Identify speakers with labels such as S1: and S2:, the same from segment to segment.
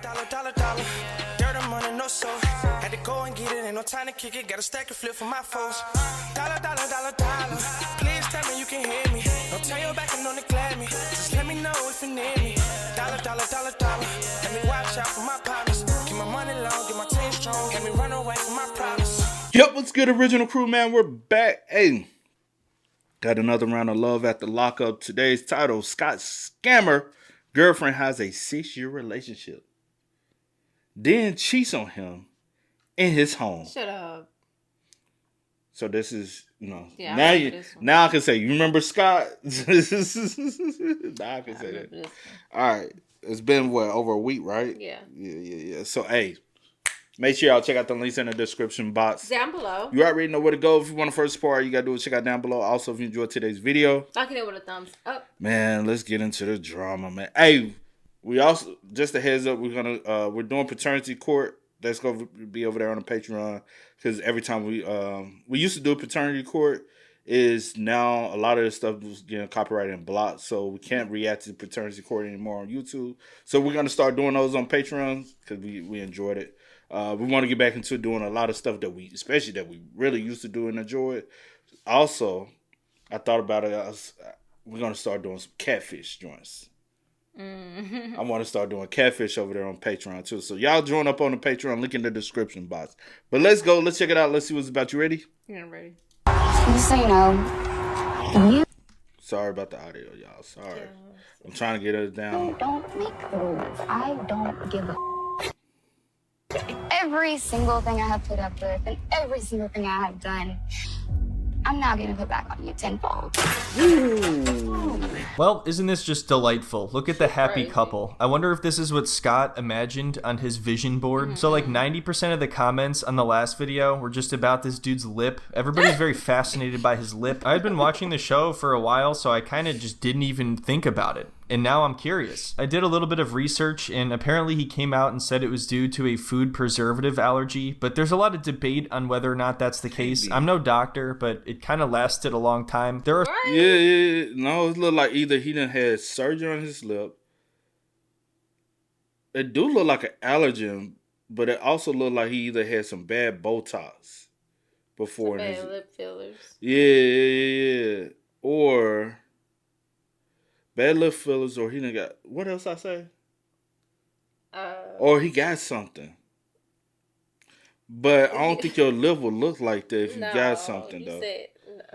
S1: Dollar. Dirt and money, no soul. Had to go and get it, ain't no time to kick it. Got a stack of flip for my foes. Dollar. Please tell me you can hear me. Don't turn your back and don't neglect me. Just let me know if you need me. Dollar. Let me watch out for my partners. Keep my money long, get my team strong. Let me run away from my problems.
S2: Yep, what's good, original crew, man? We're back. Hey, got another round of love at the lockup. Today's title, Scott's scammer girlfriend has a 6-year relationship, then cheats on him in his home.
S3: Shut up.
S2: So this is,
S3: Yeah,
S2: now I can say, you remember Scott? Now I can say that. All right. It's been, over a week, right?
S3: Yeah.
S2: Yeah. So, hey, make sure y'all check out the links in the description box.
S3: Down below.
S2: You already know where to go. If you want to first support, all you got to do is check out down below. Also, if you enjoyed today's video,
S3: Lock it in with a thumbs up.
S2: Man, let's get into the drama, man. Hey, we also, just a heads up, we're doing paternity court. That's going to be over there on the Patreon. Because every time we used to do paternity court, is now a lot of this stuff was getting copyrighted and blocked. So we can't react to paternity court anymore on YouTube. So we're going to start doing those on Patreon because we enjoyed it. We want to get back into doing a lot of stuff especially that we really used to do and enjoy. Also, I thought about it. We're going to start doing some catfish joints. I want to start doing catfish over there on Patreon too. So y'all join up on the Patreon, link in the description box. But let's go. Let's check it out. Let's see what's about. You ready?
S3: Yeah, I'm ready.
S4: Just so you know,
S2: Sorry about the audio, y'all. Sorry. I'm trying to get it down.
S4: don't make the rules. I don't give a every single thing I have put up with and every single thing I have done, I'm now going to put back on you tenfold.
S5: Well, isn't this just delightful? Look at the happy
S3: Crazy.
S5: couple. I wonder if this is what Scott imagined on his vision board. So like 90% of the comments on the last video were just about this dude's lip. Everybody's very fascinated by his lip. I've been watching the show for a while, so I kind of just didn't even think about it. And now I'm curious. I did a little bit of research, and apparently he came out and said it was due to a food preservative allergy, but there's a lot of debate on whether or not that's the case. I'm no doctor, but it kind of lasted a long time. There are
S2: Yeah. No, it looked like either he done had surgery on his lip. It do look like an allergen, but it also looked like he either had some bad Botox before.
S3: Bad lip fillers.
S2: Yeah. Or bad lip fillers, or he done got, what else I say? Or he got something. But I don't think your lip will look like that if you got something, though.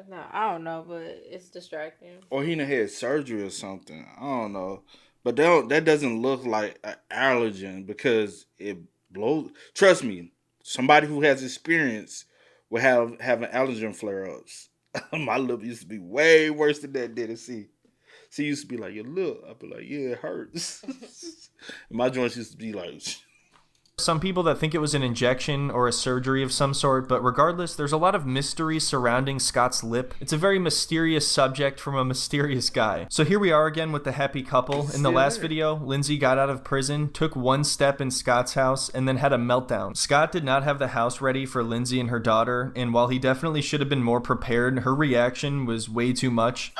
S3: No, I don't know, but it's distracting.
S2: Or he done had surgery or something. I don't know. But that doesn't look like an allergen because it blows. Trust me, somebody who has experience will have an allergen flare-ups. My lip used to be way worse than that, didn't see? She used to be like, your lip. I'd be like, yeah, it hurts. My joints used to be like...
S5: some people that think it was an injection or a surgery of some sort, but regardless, there's a lot of mystery surrounding Scott's lip. It's a very mysterious subject from a mysterious guy. So here we are again with the happy couple. In the last video, Lindsay got out of prison, took one step in Scott's house, and then had a meltdown. Scott did not have the house ready for Lindsay and her daughter, and while he definitely should have been more prepared, her reaction was way too much.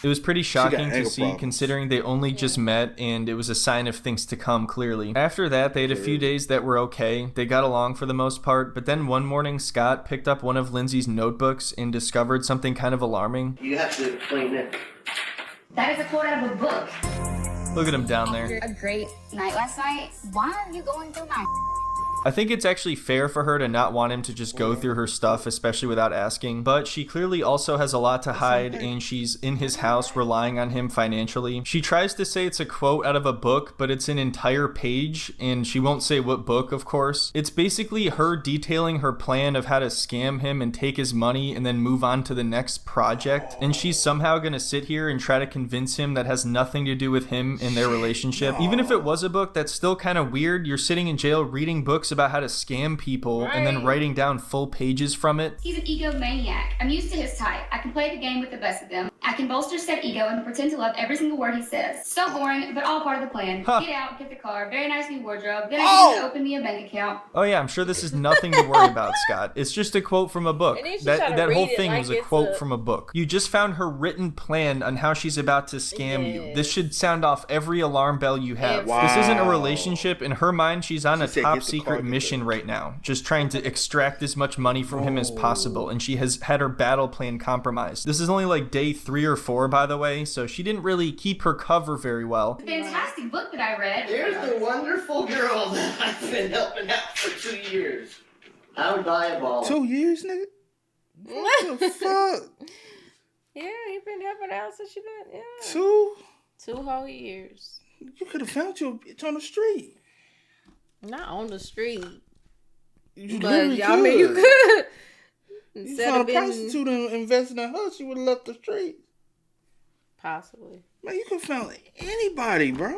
S5: It was pretty shocking to see, considering they only just met, and it was a sign of things to come, clearly. After that, they had a few days that were okay. They got along for the most part, but then one morning, Scott picked up one of Lindsay's notebooks and discovered something kind of alarming.
S6: You have to explain that.
S4: That is a quote out of a book.
S5: Look at him down there.
S4: A great night last night. Why are you going through my...
S5: I think it's actually fair for her to not want him to just go through her stuff, especially without asking, but she clearly also has a lot to hide, and she's in his house relying on him financially. She tries to say it's a quote out of a book, but it's an entire page, and she won't say what book, of course. It's basically her detailing her plan of how to scam him and take his money and then move on to the next project, and she's somehow gonna sit here and try to convince him that has nothing to do with him and their relationship. Even if it was a book, that's still kind of weird. You're sitting in jail reading books about how to scam people and then writing down full pages from it.
S4: He's an egomaniac. I'm used to his type. I can play the game with the best of them. I can bolster said ego and pretend to love every single word he says. So boring, but all part of the plan.
S5: Huh.
S4: Get out, get the car, very nice new wardrobe, then I get him to open me a bank account.
S5: Oh yeah, I'm sure this is nothing to worry about, Scott. It's just a quote from a book.
S3: And then she
S5: That
S3: tried to
S5: that whole
S3: read it
S5: thing
S3: like
S5: was a
S3: it's
S5: quote
S3: a-
S5: from a book. You just found her written plan on how she's about to scam you. This
S3: Yes.
S5: should sound off every alarm bell you have.
S3: Wow.
S5: This isn't a relationship. In her mind, she's on a
S2: said,
S5: top
S2: "Get the
S5: secret
S2: car, get
S5: mission right now, just trying to extract as much money from him as possible, and she has had her battle plan compromised. This is only like day 3 or 4, by the way, so she didn't really keep her cover very well.
S4: Fantastic book that I read.
S6: Here's the wonderful girl that I've been helping out for 2 years. How diabolical.
S2: 2 years, nigga? What the fuck?
S3: Yeah, he been helping out since she been, yeah.
S2: 2?
S3: 2 whole years.
S2: You could have found your bitch on the street.
S3: Not on the street.
S2: You
S3: But,
S2: literally
S3: I mean, you
S2: could.
S3: could.
S2: You
S3: Instead
S2: found
S3: of
S2: a
S3: being...
S2: prostitute and invested in her, she would have left the street.
S3: Possibly.
S2: Man, you could have found anybody, bro.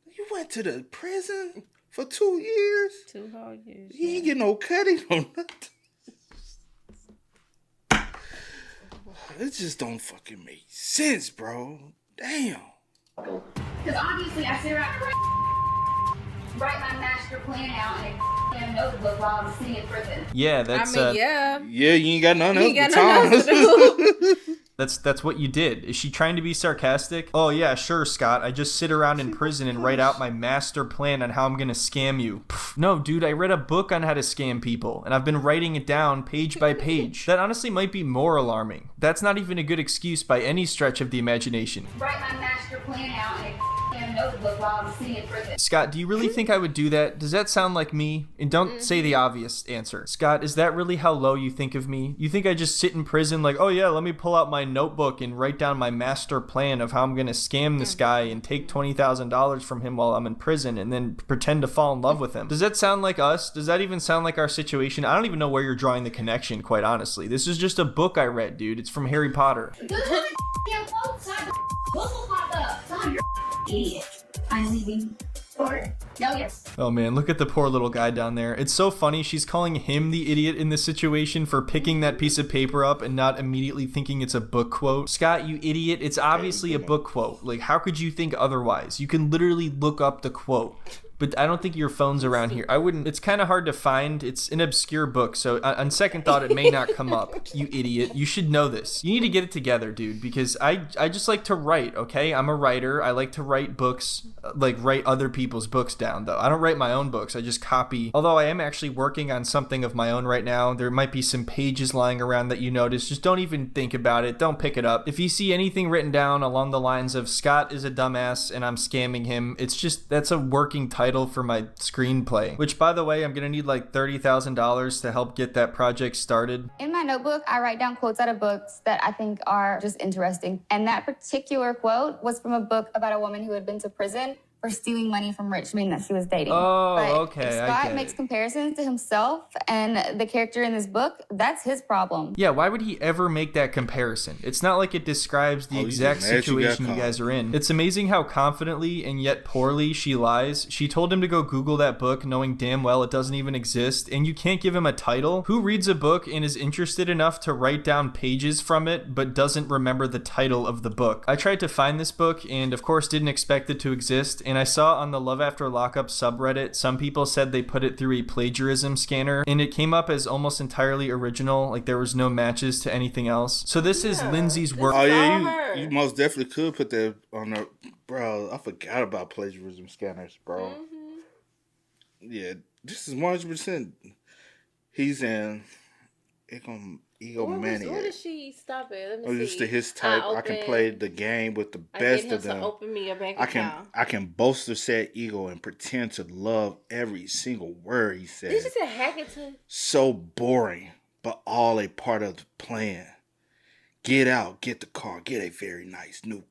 S2: You went to the prison for 2 years.
S3: 2 whole years.
S2: You ain't get no cutting or nothing. It just don't fucking make sense, bro. Damn.
S4: Because obviously I sit around and write my master plan out in a notebook while I'm sitting in prison.
S5: Yeah, that's
S3: I mean, yeah.
S2: Yeah, you ain't got nothing
S3: You
S2: else
S3: ain't got
S2: but
S3: nothing else
S2: time.
S3: to do.
S5: That's what you did. Is she trying to be sarcastic? Oh yeah, sure, Scott. I just sit around in prison and write out my master plan on how I'm gonna scam you. Pff, no, dude, I read a book on how to scam people, and I've been writing it down page by page. That honestly might be more alarming. That's not even a good excuse by any stretch of the imagination.
S4: Write my master plan out in a notebook while I'm sitting in prison.
S5: Scott, do you really think I would do that? Does that sound like me? And don't say the obvious answer. Scott, is that really how low you think of me? You think I just sit in prison like, oh yeah, let me pull out my notebook and write down my master plan of how I'm gonna scam this guy and take $20,000 from him while I'm in prison and then pretend to fall in love with him? Does that sound like us? Does that even sound like our situation? I don't even know where you're drawing the connection, quite honestly. This is just a book I read, dude. It's from Harry Potter.
S4: Idiot. I'm leaving. Or, no, yes.
S5: Oh man, look at the poor little guy down there. It's so funny. She's calling him the idiot in this situation for picking that piece of paper up and not immediately thinking it's a book quote. Scott, you idiot. It's obviously a book quote. Like, how could you think otherwise? You can literally look up the quote. But I don't think your phone's around here. I wouldn't. It's kind of hard to find. It's an obscure book, so on second thought, it may not come up. You idiot. You should know this. You need to get it together, dude, because I just like to write, okay? I'm a writer. I like to write books, like write other people's books down, though. I don't write my own books. I just copy. Although I am actually working on something of my own right now. There might be some pages lying around that you notice. Just don't even think about it. Don't pick it up. If you see anything written down along the lines of Scott is a dumbass and I'm scamming him, it's just, that's a working title for my screenplay, which by the way, I'm gonna need like $30,000 to help get that project started.
S4: In my notebook, I write down quotes out of books that I think are just interesting. And that particular quote was from a book about a woman who had been to prison for stealing money from rich men that she was dating.
S5: Oh,
S4: But
S5: okay,
S4: if
S5: I
S4: Scott
S5: get
S4: makes
S5: it.
S4: comparisons to himself and the character in this book, that's his problem.
S5: Yeah, why would he ever make that comparison? It's not like it describes the
S2: Oh, you
S5: exact
S2: just mad you got
S5: situation you
S2: caught.
S5: guys are in. It's amazing how confidently and yet poorly she lies. She told him to go Google that book knowing damn well it doesn't even exist, and you can't give him a title. Who reads a book and is interested enough to write down pages from it but doesn't remember the title of the book? I tried to find this book and of course didn't expect it to exist, and I saw on the Love After Lockup subreddit, some people said they put it through a plagiarism scanner, and it came up as almost entirely original, like there was no matches to anything else. So this is Lindsay's work.
S2: Oh
S3: all
S2: yeah,
S3: her.
S2: you most definitely could put that on the, bro. I forgot about plagiarism scanners, bro. Yeah, this is 100%. He's in egomaniac.
S3: Where did she stop it? Let me
S2: I'm
S3: see.
S2: used to his type. I can play the game with the
S3: I
S2: best
S3: get him
S2: of them.
S3: to open me a bank
S2: I can
S3: account.
S2: I can bolster said ego and pretend to love every single word he says.
S3: Did you say hack it to?
S2: So boring, but all a part of the plan. Get out, get the car, get a very nice new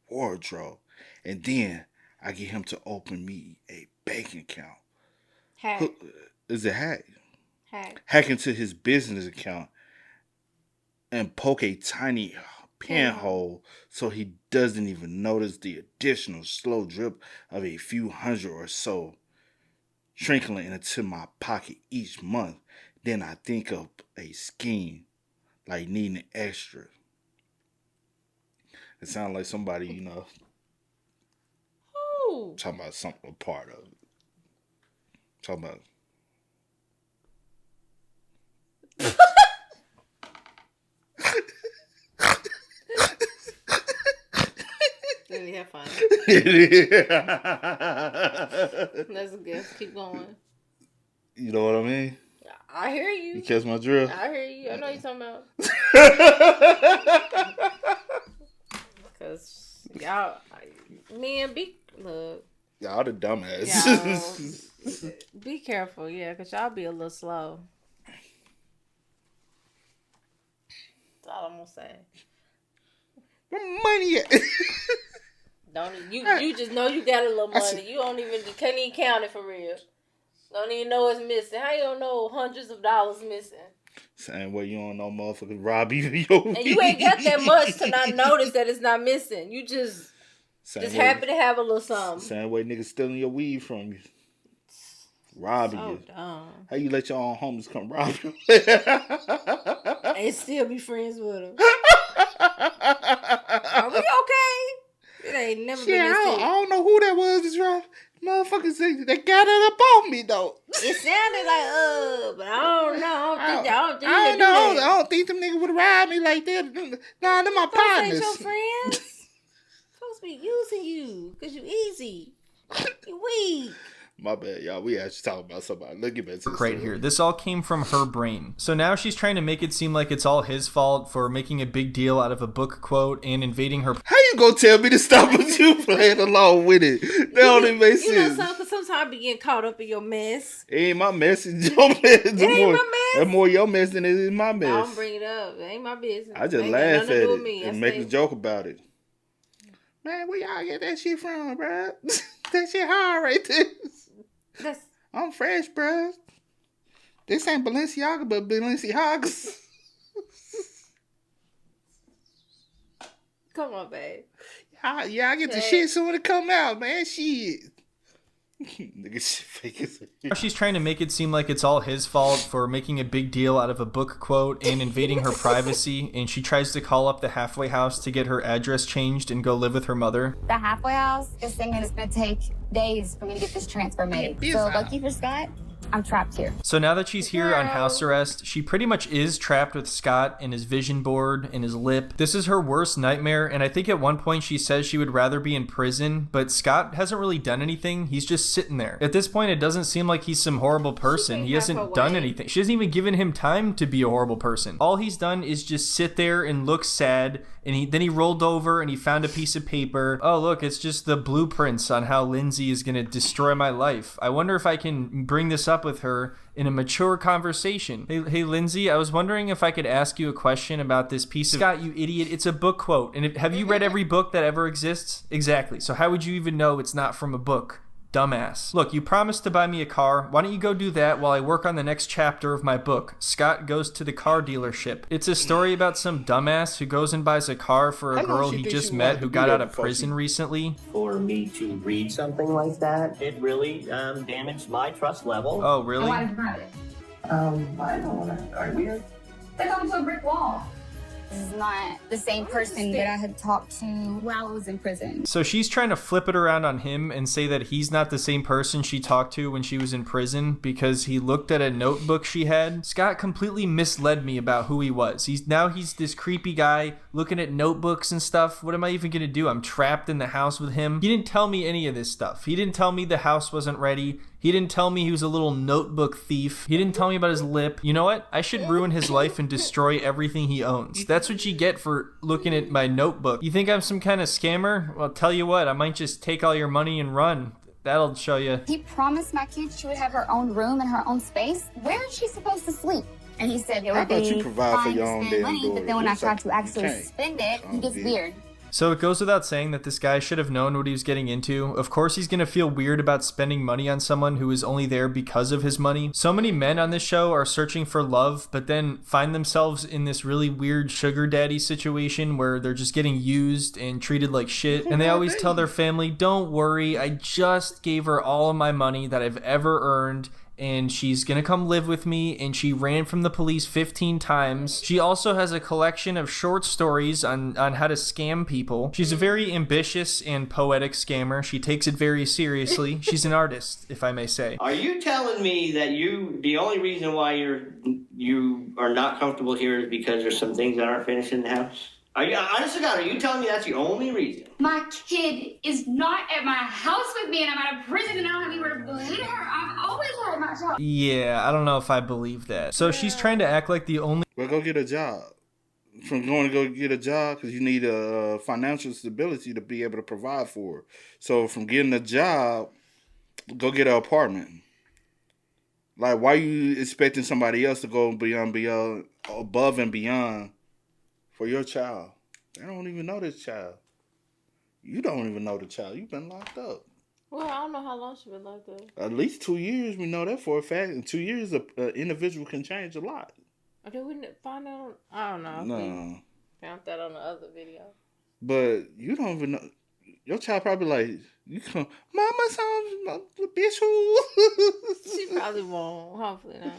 S2: wardrobe, and then I get him to open me a bank account.
S3: Hack.
S2: Is it hack?
S3: Hack.
S2: Hack into his business account and poke a tiny pinhole so he doesn't even notice the additional slow drip of a few hundred or so trickling into my pocket each month. Then I think of a scheme like needing extra It sounds like somebody,
S3: Ooh.
S2: talking about something, a part of it. Talking about.
S3: Let me have fun. That's good. Keep going.
S2: You know what I mean?
S3: I hear you.
S2: You catch my drift?
S3: I hear you. I know you're talking about. Because y'all, me and B, look.
S2: Y'all the dumbass.
S3: Y'all, be careful, yeah, because y'all be a little slow. That's all I'm going to say.
S2: Where money at?
S3: Don't you just know you got a little money. You can't even count it for real. Don't even know it's missing. How you don't know hundreds of dollars missing?
S2: Same way you don't know motherfuckers rob you. And
S3: you ain't got that much to not notice that it's not missing. You just happy to have a little something.
S2: Same way niggas stealing your weed from you. Robbing you.
S3: Dumb.
S2: How you let your own homies come rob you?
S3: And still be friends with them. Are we okay? It ain't never been this
S2: I don't know who that was that's right. Motherfuckers, they got it up on me though.
S3: It sounded like, but I don't know.
S2: I don't think them niggas would rob me like that. Nah, they're my partners.
S3: Ain't your friends. Supposed to be using you because you easy. You weak.
S2: My bad, y'all. We actually talking about somebody. Let's get back to
S5: Right here. This all came from her brain. So now she's trying to make it seem like it's all his fault for making a big deal out of a book quote and invading her.
S2: How you gonna tell me to stop but you playing along with it? That don't even make sense.
S3: Because sometimes I be getting caught up in your mess.
S2: It ain't my mess. It's your mess.
S3: It ain't my mess.
S2: That's more your mess than it is my mess.
S3: I don't bring it up. It ain't my business.
S2: I just laugh at it and make a joke about it. Man, where y'all get that shit from, bro? That shit hard right there. I'm fresh, bro. This ain't Balenciaga, but Balenciagas.
S3: Come on, babe.
S2: Yeah, I get the shit soon to come out, man. Shit. Nigga, shit fake as hell.
S5: She's trying to make it seem like it's all his fault for making a big deal out of a book quote and invading her privacy, and she tries to call up the halfway house to get her address changed and go live with her mother.
S4: The halfway house is saying that it's going to take days for me to get this transfer made. So lucky for Scott, I'm trapped here.
S5: So now that she's here on house arrest, she pretty much is trapped with Scott and his vision board and his lip. This is her worst nightmare, and I think at one point she says she would rather be in prison, but Scott hasn't really done anything. He's just sitting there. At this point, it doesn't seem like he's some horrible person. He hasn't done anything. She hasn't even given him time to be a horrible person. All he's done is just sit there and look sad, and then he rolled over and he found a piece of paper. Oh, look, it's just the blueprints on how Lindsay is going to destroy my life. I wonder if I can bring this up with her in a mature conversation. Hey, Lindsay, I was wondering if I could ask you a question about this piece of... Scott, you idiot, it's a book quote. And have you read every book that ever exists? Exactly. So how would you even know it's not from a book? Dumbass. Look, you promised to buy me a car. Why don't you go do that while I work on the next chapter of my book, Scott Goes to the Car Dealership. It's a story about some dumbass who goes and buys a car for a girl he just met who got out of prison recently.
S6: For me to read something like that, it really damaged my trust level.
S5: Oh, really?
S4: Why did you burn it?
S6: I don't want to. Are we?
S4: It's onto a brick wall. This is not the same person that I had talked to while I was in prison.
S5: So she's trying to flip it around on him and say that he's not the same person she talked to when she was in prison because he looked at a notebook she had. Scott completely misled me about who he was. He's this creepy guy looking at notebooks and stuff. What am I even gonna do? I'm trapped in the house with him. He didn't tell me any of this stuff. He didn't tell me the house wasn't ready. He didn't tell me he was a little notebook thief. He didn't tell me about his lip. You know what? I should ruin his life and destroy everything he owns. That's what you get for looking at my notebook. You think I'm some kind of scammer? Well, tell you what, I might just take all your money and run. That'll show you.
S4: He promised my kid she would have her own room and her own space. Where is she supposed to sleep? And he said it would be
S2: you provide for
S4: fine
S2: your
S4: to
S2: own
S4: spend
S2: damn
S4: money,
S2: daughter.
S4: but then when I
S2: Looks
S4: tried
S2: like
S4: to
S2: you
S4: actually
S2: can't.
S4: spend it, he gets weird.
S5: So it goes without saying that this guy should have known what he was getting into. Of course he's going to feel weird about spending money on someone who is only there because of his money. So many men on this show are searching for love, but then find themselves in this really weird sugar daddy situation where they're just getting used and treated like shit. And they always tell their family, don't worry, I just gave her all of my money that I've ever earned, and she's gonna come live with me, and she ran from the police 15 times. She also has a collection of short stories on how to scam people. She's a very ambitious and poetic scammer. She takes it very seriously. She's an artist, if I may say.
S6: Are you telling me that the only reason why you are not comfortable here is because there's some things that aren't finished in the house? Honest to God, are you telling me that's the only reason?
S4: My kid is not at my house with me, and I'm out of prison, and I don't have anywhere to put her. I've always had my child.
S5: Yeah, I don't know if I believe that. So she's trying to act like the only...
S2: Well, go get a job. From going to go get a job, because you need a financial stability to be able to provide for her. So from getting a job, go get an apartment. Like, why are you expecting somebody else to go beyond, above and beyond for your child? They don't even know this child. You don't even know the child. You've been locked up.
S3: Well, I don't know how long she's been locked up.
S2: At least 2 years. We know that for a fact. In 2 years, an individual can change a lot.
S3: Okay, we didn't find out. I don't know.
S2: No.
S3: Found that on the other video.
S2: But you don't even know. Your child probably like, you come, Mama, some bitch who.
S3: She probably won't. Hopefully not.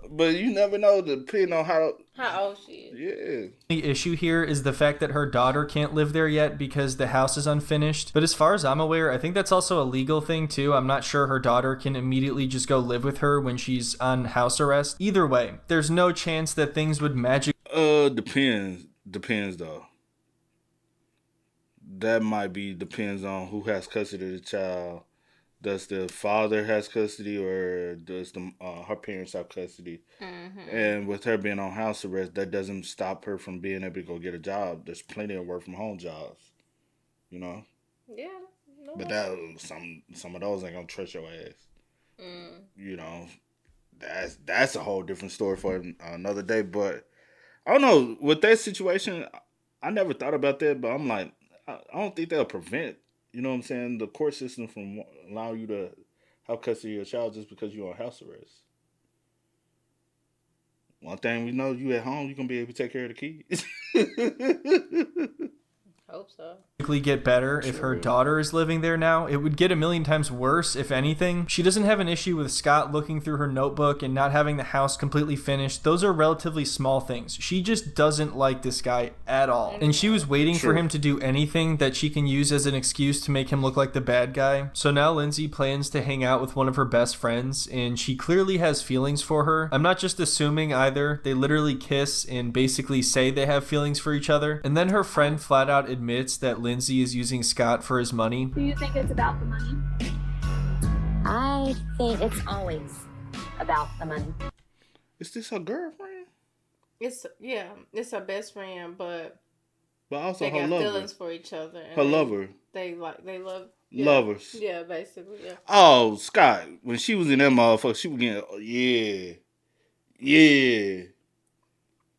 S2: But you never know, depending on how
S3: old she is.
S2: Yeah.
S5: The issue here is the fact that her daughter can't live there yet because the house is unfinished. But as far as I'm aware, I think that's also a legal thing too. I'm not sure her daughter can immediately just go live with her when she's on house arrest. Either way, there's no chance that things would
S2: Depends though. That might be depends on who has custody of the child. Does the father has custody, or does her parents have custody? Mm-hmm. And with her being on house arrest, that doesn't stop her from being able to go get a job. There's plenty of work from home jobs, you know.
S3: Yeah. No.
S2: But that some of those ain't gonna trust your ass. You know, that's a whole different story for another day. But I don't know, with that situation, I never thought about that. But I'm like, I don't think they'll prevent. You know what I'm saying? The court system from allowing you to have custody of your child just because you're on house arrest. One thing we know, you at home, you're going to be able to take care of the kids.
S3: Hope so.
S5: Get better if her daughter is living there now. It would get a million times worse if anything. She doesn't have an issue with Scott looking through her notebook and not having the house completely finished. Those are relatively small things. She just doesn't like this guy at all. And she was waiting for him to do anything that she can use as an excuse to make him look like the bad guy. So now Lindsay plans to hang out with one of her best friends, and she clearly has feelings for her. I'm not just assuming either. They literally kiss and basically say they have feelings for each other. And then her friend flat out admits that Lindsay is using Scott for his money.
S4: Do you think it's about the money?
S7: I think it's always about the money.
S2: Is this her girlfriend?
S3: It's her best friend, but
S2: also
S3: they
S2: her
S3: got
S2: lover.
S3: Feelings for each other.
S2: Her lover.
S3: They love
S2: lovers.
S3: Yeah, basically. Yeah.
S2: Oh, Scott, when she was in that motherfucker, she was getting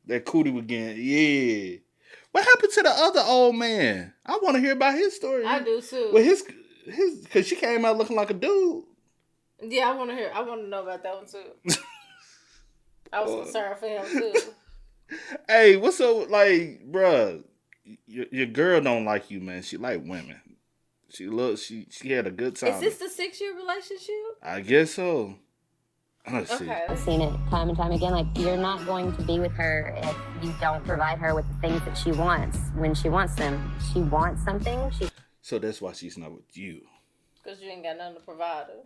S2: that cootie was getting What happened to the other old man? I want to hear about his story.
S3: I do too.
S2: Well, his because she came out looking like a dude.
S3: Yeah, I want to know about that one too. I was concerned for him too.
S2: Hey, what's up? Like, bruh, your girl don't like you, man. She like women. She had a good time.
S3: Is this the 6-year relationship?
S2: I guess so. Let's see.
S7: I've seen it time and time again. Like, you're not going to be with her if you don't provide her with the things that she wants when she wants them. She wants something.
S2: So that's why she's not with you.
S3: Because you ain't got nothing to provide her.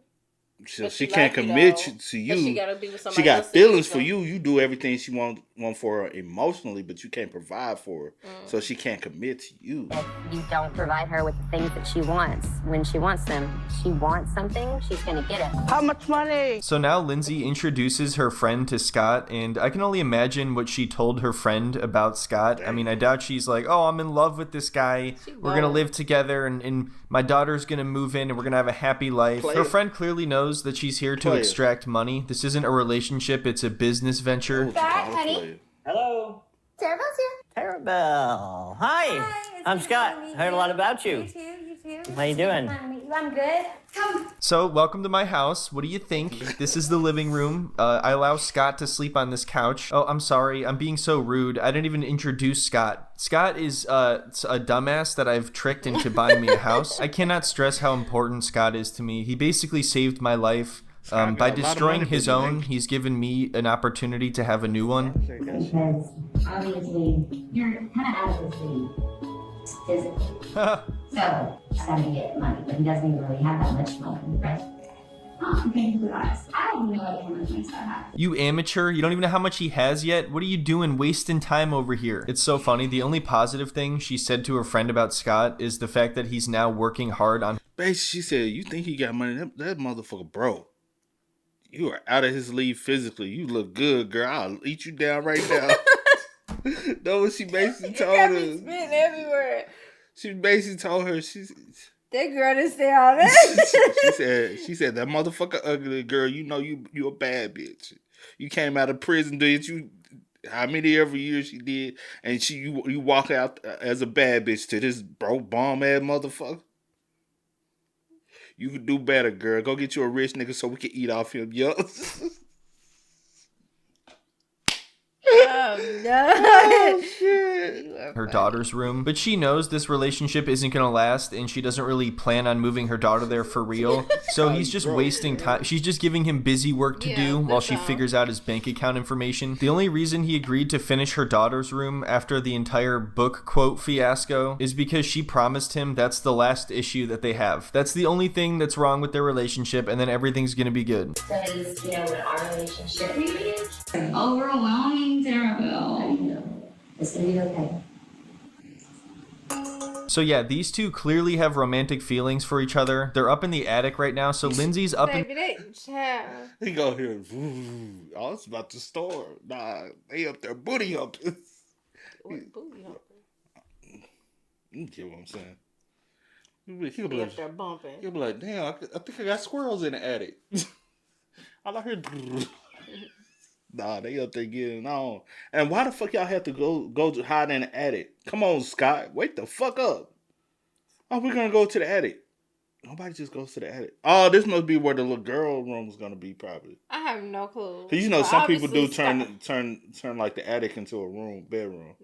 S2: So she can't commit to you.
S3: She gotta be with somebody.
S2: She got feelings for you. You do everything she want for her emotionally, but you can't provide for her. So she can't commit to you.
S7: If you don't provide her with the things that she wants when she wants them, she wants something, she's gonna get it.
S6: How much money?
S5: So now Lindsay introduces her friend to Scott, and I can only imagine what she told her friend about Scott. I mean, I doubt she's like, oh, I'm in love with this guy. We're gonna live together, and my daughter's gonna move in, and we're gonna have a happy life. Her friend clearly knows that she's here to extract money. This isn't a relationship, it's a business venture.
S4: Scott, honey.
S6: Hello.
S4: Sarabelle's here.
S6: Clarabelle. Hi. I'm Scott. Heard a lot about you.
S4: You too.
S6: How you doing?
S4: I'm good. Come.
S5: So, welcome to my house. What do you think? This is the living room. I allow Scott to sleep on this couch. Oh, I'm sorry. I'm being so rude. I didn't even introduce Scott. Scott is a dumbass that I've tricked into buying me a house. I cannot stress how important Scott is to me. He basically saved my life By destroying his own, he's given me an opportunity to have a new one.
S7: Because obviously you're kind of out of this league physically. So he's got to get money, but he doesn't even really have that much money, right?
S4: I'm being completely honest. I don't even know what kind of things I have.
S5: You amateur, you don't even know how much he has yet? What are you doing wasting time over here? It's so funny. The only positive thing she said to her friend about Scott is the fact that he's now working hard on...
S2: Basically, she said, you think he got money? That motherfucker broke. You are out of his league physically. You look good, girl. I'll eat you down right now. That's what she basically told her.
S3: Spitting everywhere.
S2: She basically told her,
S3: That girl didn't say all that.
S2: she said that motherfucker ugly, girl. You know you a bad bitch. You came out of prison, did you? How many every year she did, and you walk out as a bad bitch to this broke bomb ass motherfucker. You could do better, girl. Go get you a rich nigga so we can eat off him, yo.
S3: Oh, no.
S2: Shit.
S5: her daughter's room, but she knows this relationship isn't gonna last, and she doesn't really plan on moving her daughter there for real. So he's just wasting time. She's just giving him busy work to do while she figures out his bank account information. The only reason he agreed to finish her daughter's room after the entire book quote fiasco is because she promised him that's the last issue that they have. That's the only thing that's wrong with their relationship, and then everything's gonna be good.
S7: Studies, what our relationship is.
S4: Overwhelming, terrible.
S7: It's gonna be okay.
S5: So yeah, these two clearly have romantic feelings for each other. They're up in the attic right now, so Lindsay's up in...
S2: He go here. I was about to storm. Nah, they up there booty humping.
S3: What booty humping?
S2: You get what I'm saying?
S3: He'll be up there bumping.
S2: He'll be like, damn, I think I got squirrels in the attic. I like her. Nah, they up there getting on. And why the fuck y'all have to go to hide in the attic? Come on, Scott. Wake the fuck up. Oh, we're gonna go to the attic. Nobody just goes to the attic. Oh, this must be where the little girl room is gonna be, probably.
S3: I have no clue.
S2: Cause you know some people do
S3: Scott,
S2: turn like the attic into a bedroom.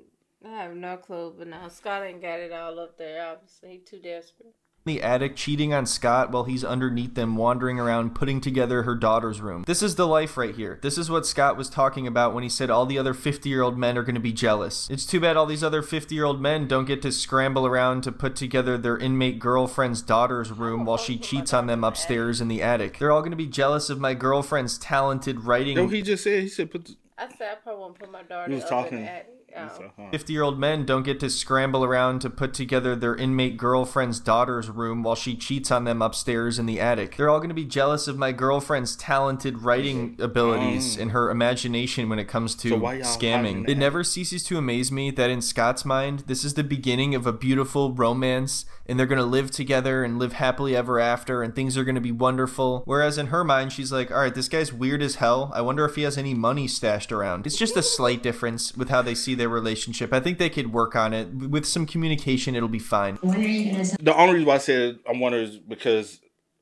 S3: I have no clue, but now Scott ain't got it all up there. Obviously, he's too desperate.
S5: The attic cheating on Scott while he's underneath them wandering around putting together her daughter's room. This is the life right here. This is what Scott was talking about when he said all the other 50-year-old men are going to be jealous. It's too bad all these other 50-year-old men don't get to scramble around to put together their inmate girlfriend's daughter's room while she cheats on them upstairs in the attic. They're all going to be jealous of my girlfriend's talented writing.
S2: No, he just said,
S3: I said I probably won't put my daughter
S2: he was
S3: up
S2: talking.
S3: in the attic.
S5: 50-year-old men don't get to scramble around to put together their inmate girlfriend's daughter's room while she cheats on them upstairs in the attic. They're all going to be jealous of my girlfriend's talented writing abilities and her imagination when it comes to scamming. It never ceases to amaze me that in Scott's mind, this is the beginning of a beautiful romance, and they're going to live together and live happily ever after, and things are going to be wonderful. Whereas in her mind, she's like, all right, this guy's weird as hell. I wonder if he has any money stashed around. It's just a slight difference with how they see their relationship. I think they could work on it. With some communication, it'll be fine.
S2: The only reason why I said I wonder is because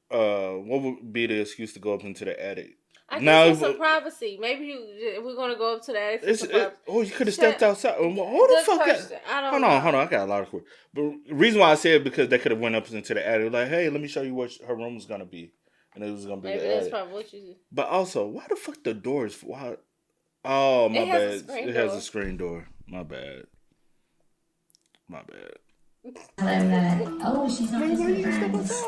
S2: what would be the excuse to go up into the attic?
S3: I guess for some privacy. Maybe we're going to go up to the attic for some privacy.
S2: You could have stepped outside. Who the fuck? Hold on. I got a lot of questions. But the reason why I said it because they could have went up into the attic. Like, hey, let me show you what her room is going to be. And it was going to be
S3: maybe
S2: the attic.
S3: That's probably what you did.
S2: But also, why the fuck the doors? Why? Oh, my bad. It has a screen door. My bad.
S7: Oh, she's not just friends.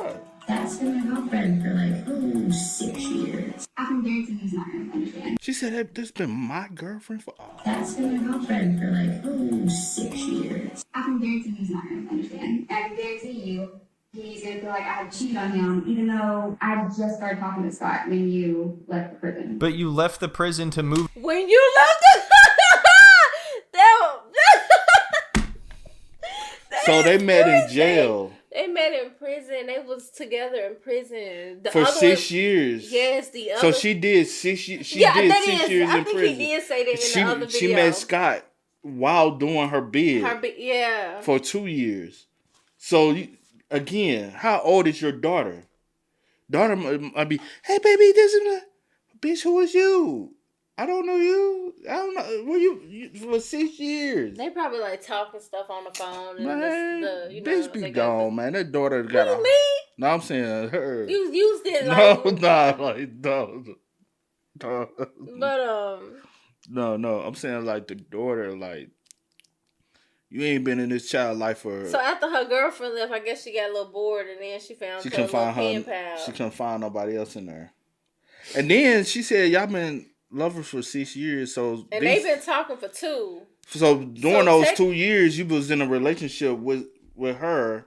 S7: That's been my girlfriend for 6 years.
S4: I can guarantee he's not going to understand.
S2: She said that this been my girlfriend for...
S7: That's been my girlfriend for 6 years.
S4: I can guarantee he's not going to understand. I can guarantee you he's going to feel like I cheated on him, even though I just started talking to Scott when you left the prison.
S5: But you left the prison to move...
S3: When you left the...
S2: So they met in jail.
S3: They met in prison. They was together in prison.
S2: For 6 years.
S3: Yes, the other...
S2: So she did 6 years. She did 6 years in prison. I think
S3: he did say that in the other video.
S2: She met Scott while doing her bid.
S3: Yeah.
S2: For 2 years. So, again, how old is your daughter? Daughter might be, hey, baby, this is bitch, who is you? I don't know you. I don't know. Were you for 6 years?
S3: They probably like talking stuff on the phone. And
S2: Man,
S3: you
S2: bitch
S3: know,
S2: be
S3: they
S2: gone, man. That daughter got
S3: What
S2: a.
S3: do you mean?
S2: No, I'm saying her.
S3: You used it
S2: No,
S3: like
S2: nah, like no.
S3: But
S2: No. I'm saying like the daughter, like you ain't been in this child life for.
S3: so after her girlfriend left, I guess she got a little bored, and then she found
S2: She
S3: her
S2: couldn't
S3: little
S2: find
S3: pen
S2: her.
S3: pal.
S2: She couldn't find nobody else in there. And then she said, "Y'all been lovers for 6 years, so
S3: And they've been talking for 2.
S2: So during those 2 years, you was in a relationship with her.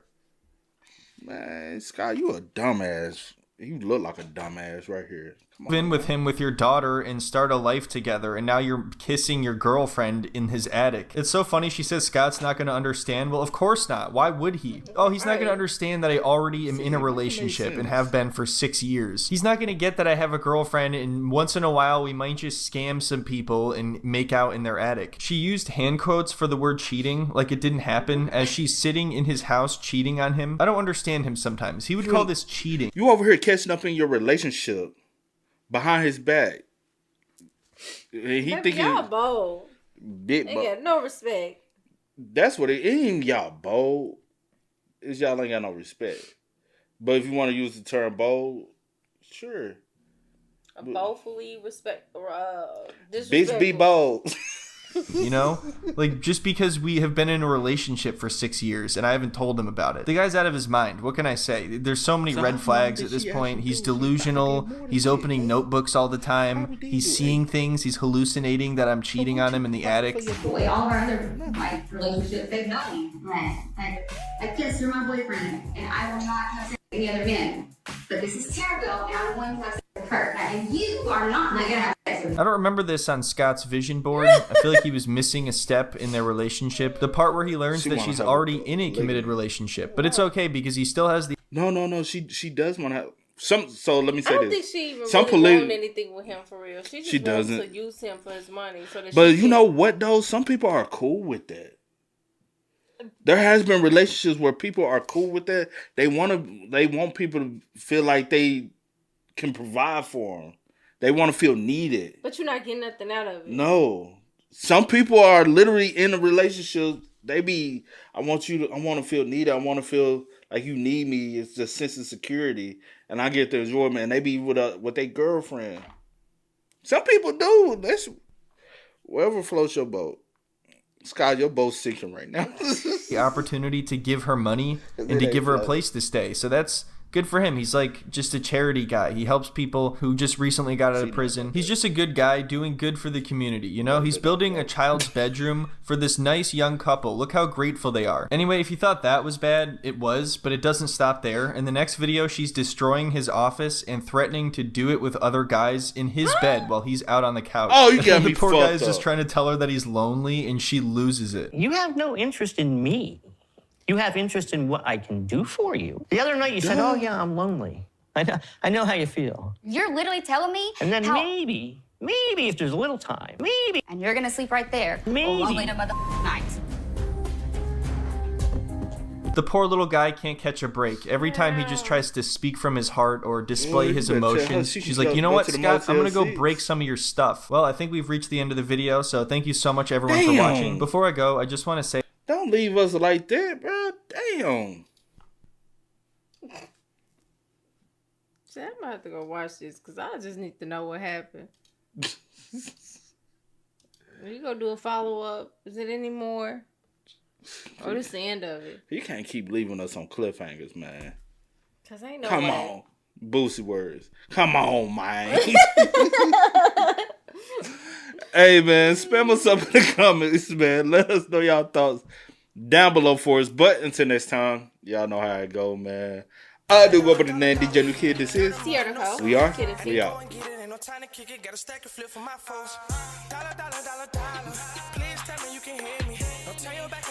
S2: Man, Scott, you a dumbass. You look like a dumbass right here. Come on,
S5: Been with him with your daughter and start a life together, and now you're kissing your girlfriend in his attic. It's so funny. She says Scott's not going to understand. Well, of course not. Why would he? Oh, he's not going to understand that I already am in a relationship and have been for 6 years. He's not going to get that I have a girlfriend, and once in a while we might just scam some people and make out in their attic. She used hand quotes for the word cheating like it didn't happen as she's sitting in his house cheating on him. I don't understand him sometimes. He would call this cheating.
S2: You over here catching up in your relationship behind his back. He thinking
S3: y'all bold.
S2: Big
S3: They got no respect.
S2: That's what it ain't. Y'all bold. It's y'all ain't got no respect. But if you want to use the term bold, sure.
S3: Boldfully disrespectful.
S2: Bitch, be bold.
S5: You know, like just because we have been in a relationship for 6 years and I haven't told him about it, the guy's out of his mind. What can I say? There's so many red flags at this point. He's delusional. He's opening notebooks all the time. He's seeing things. He's hallucinating that I'm cheating on him in the attic.
S7: The way all of our other like relationships, they've known me. Like, I kissed her, my boyfriend, and I will not have sex with any other men. But this is terrible, and I'm going to have sex with her. And you are not going to have sex with me.
S5: I don't remember this on Scott's vision board. I feel like he was missing a step in their relationship. The part where he learns that she's already in a committed relationship. But it's okay because he still has the...
S2: No. She does want to have... So let me say this.
S3: I don't think she even really want anything with him for real. She just wants to use him for his money.
S2: But you know what, though? Some people are cool with that. There has been relationships where people are cool with that. They want people to feel like they can provide for them. They want to feel needed.
S3: But you're not getting nothing out of it.
S2: No. Some people are literally in a relationship. I want to feel needed. I want to feel like you need me. It's the sense of security. And I get the enjoyment. And they be with their girlfriend. Some people do. That's wherever floats your boat. Scott, your boat's sinking right now.
S5: the opportunity to give her money and to give her a place to stay. So that's good for him. He's like just a charity guy. He helps people who just recently got out of prison. He's just a good guy doing good for the community. You know, he's building a child's bedroom for this nice young couple. Look how grateful they are. Anyway, if you thought that was bad, it was, but it doesn't stop there. In the next video, she's destroying his office and threatening to do it with other guys in his bed while he's out on the couch.
S2: Oh, you got me
S5: the poor
S2: fucked
S5: guy's
S2: up.
S5: just trying to tell her that he's lonely and she loses it.
S6: You have no interest in me. You have interest in what I can do for you. The other night you said, oh yeah, I'm lonely. I know how you feel.
S4: You're literally telling me
S6: And then maybe if there's a little time, maybe.
S4: And you're gonna sleep right there.
S6: Maybe.
S4: All the mother night.
S5: The poor little guy can't catch a break. Every time he just tries to speak from his heart or display his emotions, she's like, you know what, Scott, I'm going to go break some of your stuff. Well, I think we've reached the end of the video, so thank you so much, everyone, for watching. Before I go, I just want to say...
S2: Don't leave us like that, bro. Damn.
S3: See, I might have to go watch this because I just need to know what happened. Are you going to do a follow-up? Is it any more? Or this the end of it?
S2: You can't keep leaving us on cliffhangers, man.
S3: Cause ain't no
S2: Come
S3: way.
S2: on. Boosie words. Come on, man. Hey, man. Spam us up in the comments, man. Let us know y'all thoughts down below for us. But until next time, y'all know how it go, man. I do go by the name DJ New Kid. This is
S3: Sierra Nicole.
S2: We Are.
S3: Kid and
S2: We
S3: Sierra.
S2: Out.
S1: Ain't no time to kick it, got a stack of flip for my folks. Dollar. Please tell me you can hear me. Don't turn your back